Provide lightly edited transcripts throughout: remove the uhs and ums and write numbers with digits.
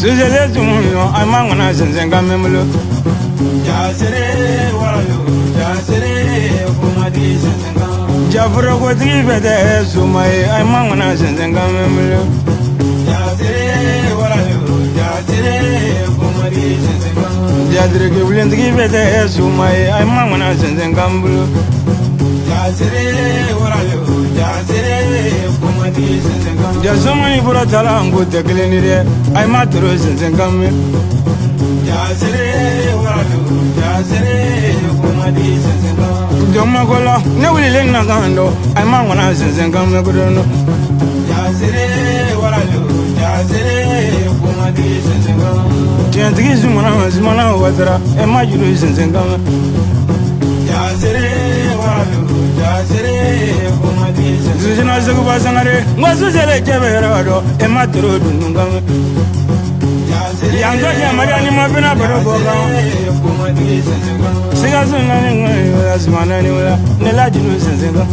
Suzele Zumuno, I'm Manganas and Zangamelo. Jasere waralu, jasere kumadis and Jafro was even there, so my I'm Manganas and Zangamelo. Jasere waralu, jasere kumadis and Jadrick will give it there, so my I'm Manganas and Zangamelo. Jasere waralu, jasere kumadis and Just so many Buratala good the clinic, I'm at the Roses and Gamma. Jasere waralu, jasere kumadis and Domagola, no will let Nagando, I'm Manganas and Gamma. Jasere waralu, jasere kumadis and Gentizumana, Mana, Watra, and my Jerusalem and Gamma. Jasere waralu, jasere kumadis and Zuzina Zagubasangare, Mazuzele Javerado, and Matro Dungam. Yanga Mariani Mabina Baroga, Sigazun as Mananula, Nelajus and Zinga.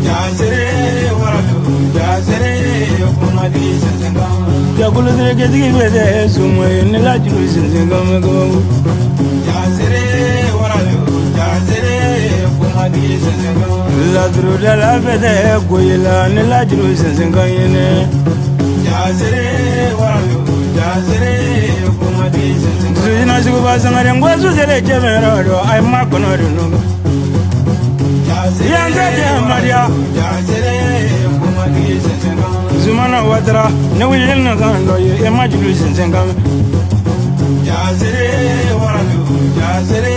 Jasere waralu, jasere kumadis and Yakulu get with the Sumway, Nelajus and Zinga. Jasere waralu, jasere kumadis and Ladru de la Fede, Guila, Nelajus and Zinga. Jasere waralu, jasere kumadis and Zuzina Zagubasangare, and Wazuzele Javerado, I'm Macono. Yanga Maria, Jasere kumadis and Zumana Watra, no will Nagando, Emajus and Zangam. Jasere waralu, jasere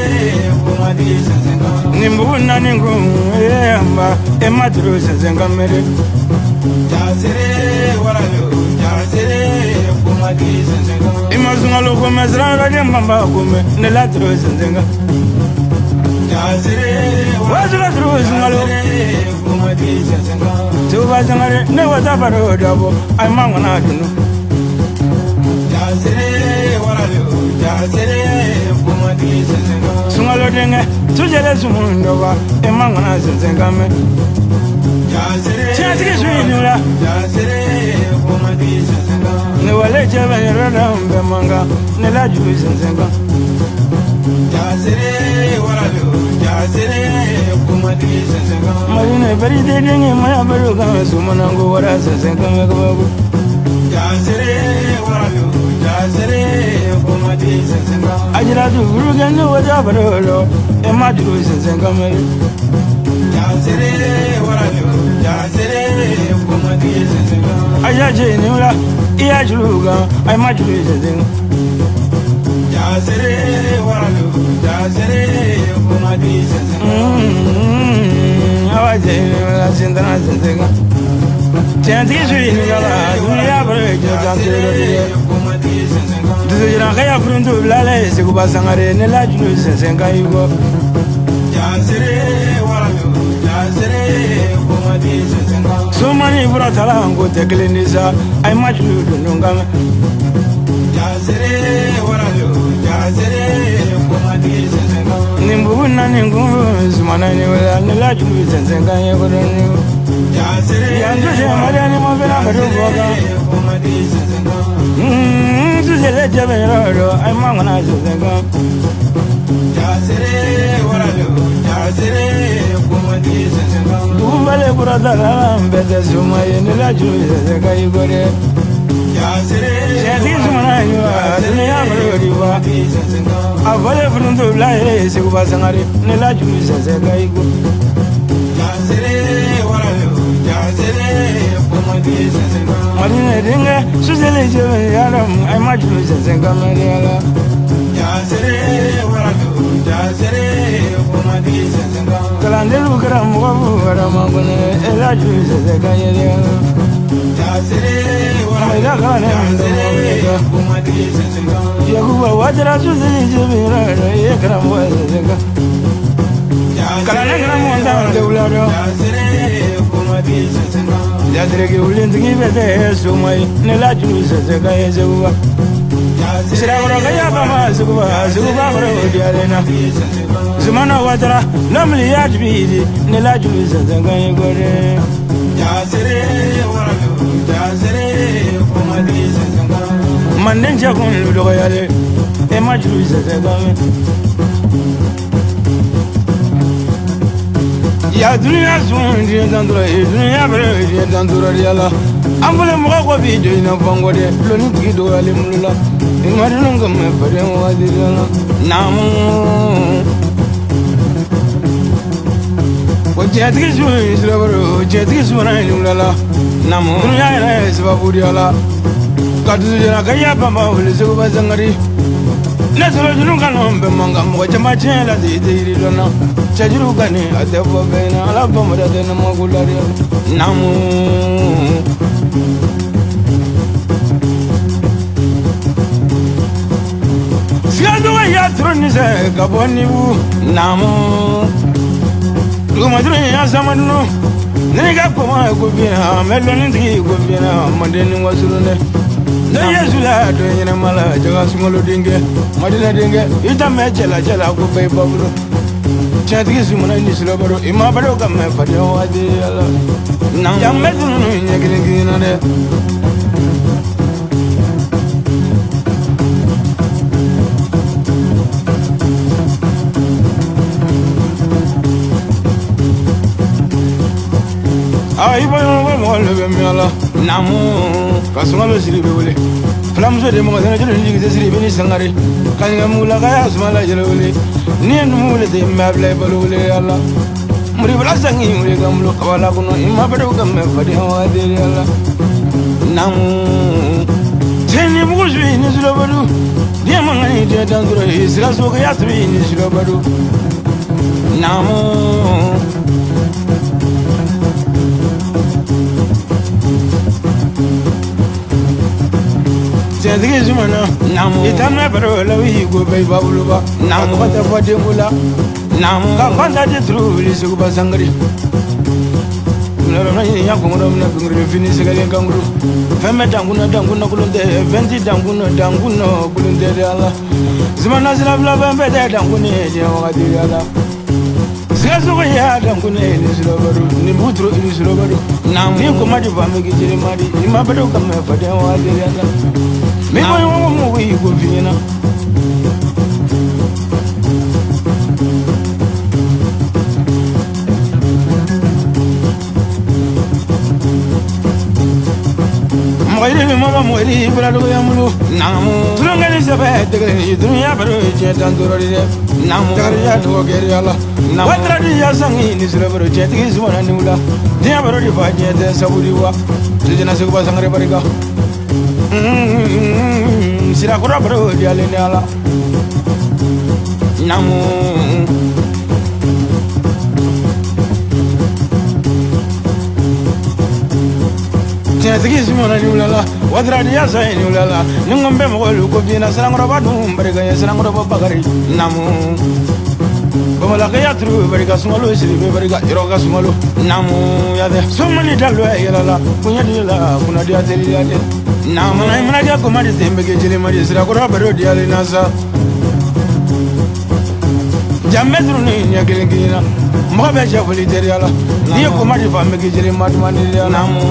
kumadis and Nimbu Naningo, Emma, Emadrus and Zangamere. Jasere waralu, jasere kumadis and Imazunalo Gomezra, Mamba Gome, Nelatros and Zanga. Jasere What's the Rose Malo? kumadis and Tuvazangare, never Davaro, I'm Manganado. Jasere waralu, jasere kumadis and Sumalo Denga, Tujela Sumundova, Emanganas and Zangame. Jasere jasere kumadis and Never let Javan Bemanga, Nelajus and Zanga. Jasere waralu, jasere kumadis and Marina very dating in my Abaruga, Sumanango, what else is Zanga. Jasere waralu, jasere kumadis and I did not do Rugan, whatever, and my Jerusalem and Gamma. Jasere waralu, jasere kumadis and I judge Nula, Iajuga, I might lose a thing. Jasere waralu, jasere kumadis and How I say, in the night and thing. Chantis in Yala, we average kumadis and to the Rakaya Frunto Lale, Sigubasangare, Nelajus and Kaigo. Jasere waralu, jasere kumadis and So many Bratalango, the Glenisa, I might lose the Nungam. Jasere waralu, jasere kumadis and Nimbu Naningus, Manani, Nelajus and Zangayo. Jasere Mariani Mavera, kumadis and Suzele Javerado, I'm Manganas and Zanga. Jasere waralu, jasere kumadis and Vale Brother, better Suma in the Laju, the Gaigore. Jasere kumadis and A valley from the Lai, Sigubasangari, Nelaju, the Gaigo. Jasere waralu, jasere kumadis and Marina Dinga, Suzele Javeram, I might lose the Zangamariala. Jasere waralu, jasere kumadis and Kalandelu Gram, Ramagone, Elaju, the Gaia. Jasere waralu, jasere kumadis and Yahuba, what did I do? The Ekram was the Kalangram, the Ulado. Jasere kumadis and Yadreki will give it there, so my Nelajus, the Gaia. Siragayaba, Zuba, Diarena. Zumana Watra, normally Yajbi, Nelajus, the Gaia. Jasere waralu, jasere kumadis and manden jakun ludo yale e majru se game ya dunia sun di dandura e dunia bere di dandura yala ambule mo ko bi de na fango de lo ni tigi do yale mulula e madunu ngam me fare wa di yala namu wajati su israbaro wajati su na mulula namu dunia ina sababu di yala kadu jana kaya bamba wale se ko bazangari na solo junu kanon be manga mo jama chela di di lona chajuru kane atabo bena ala bamba da na magulari namu siado ya troni se kaboni bu namu Ruma duru ya samanu nega koma ko bina meloni ti ko bina mandeni wasurune na yesu la do nyina mala jaga sumolo dinge madina dinge ita me jela jela ko be baburu chati sumona ni silo baro ima baro kam me fadi wadi ala na jamme dunu nyegri gina de ay boy mo le be ala namu kasumalo siribe wole flamso de mo ngana jelo ni gise siribe ni sangare kanya mula kaya sumala jelo wole ni mule de mable balole alla muri bala sangi muri gamlo kawala kuno imma bado gamme fadi hawade alla namu teni buju ni zulo badu de mangani de danduro isra so ga yatri ni zulo badu namu Tendigi zumana namu itana baro lawi go bay babuluba namu kata fade mula namu ka kanda de truli su ba sangari nalo na ya ngoro na ngoro fini segale ngoro femme danguna kulunde 20 danguna kulunde ala zumana zila bla bambe de dangune je wakati ala Sigaso ya dangune ni silobaro ni mutro ni silobaro namu ni ko madi ba me gijiri madi ima bado kam me fade wakati ala me boy mo wi go fina mo ri bra do yamulu namu tulanga ni sabe de ni dunya baro je dandoro de namu kariya do geri ala watra di ya sangi ni sura baro je tigi zwana ni ula dia baro di fa je de saburi wa tujina se ko sangare bariga sira ko baro di ale ni ala namu tigi zwana ni ula wadra di ya sai ni ula ni ngombe mo ko bina sarangro badum bariga ya sarangro bagari namu Bamala kaya tru bariga sumalo siribe bariga iroga sumalo namu ya de sumani dalo ya la kunya di la kuna dia teli ya de namu na imana dia ko mari tembe ke jiri mari sira ko baro dia le nasa jamme tru ni nya gina mo be ja fuli teri ala dia ko mari fa me ke jiri matmani dia namu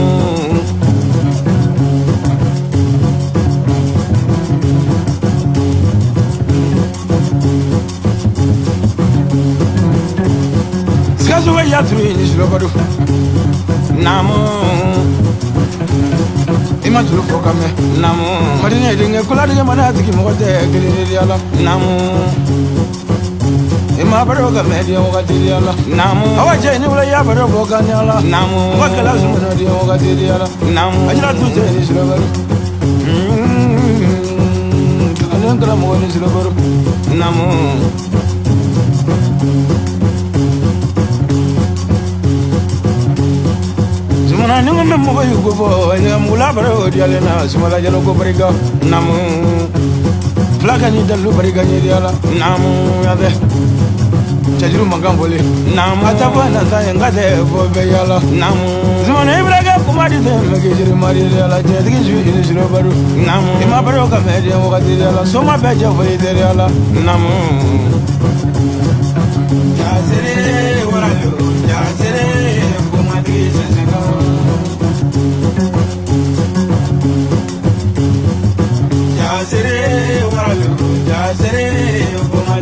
Kazo ya turi ni silobado namu ima turu fokame namu madine dinge kula dinge mana tiki mo de gele ala namu ima baro ga me dia mo di ala namu awaje ni wala ya baro boga ni ala namu wakala sumo dia mo di ala namu ajira tu je ni silobado alan kala mo ni silobado namu Zumana ningo me mo go bo ya mula baro dia le na sumala jalo go bariga namu plaga ni dalu bariga ni dia la namu ya de chajiru magambole namu ataba na sa yanga de bo be ya la namu zumana ibraga kumadi de me ke jiru mari dia la je de ju ni jiro baro namu ima baro ka me dia mo ga dia la soma be ja bo dia la namu ya zere wala yo ya zere kumadi se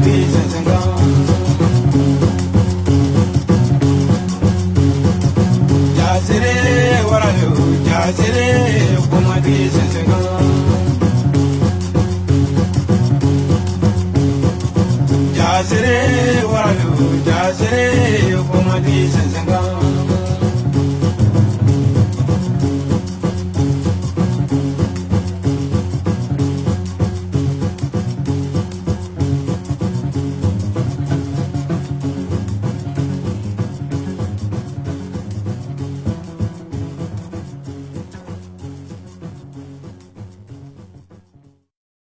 bisa sanga jazire warayo jazire kuma bisa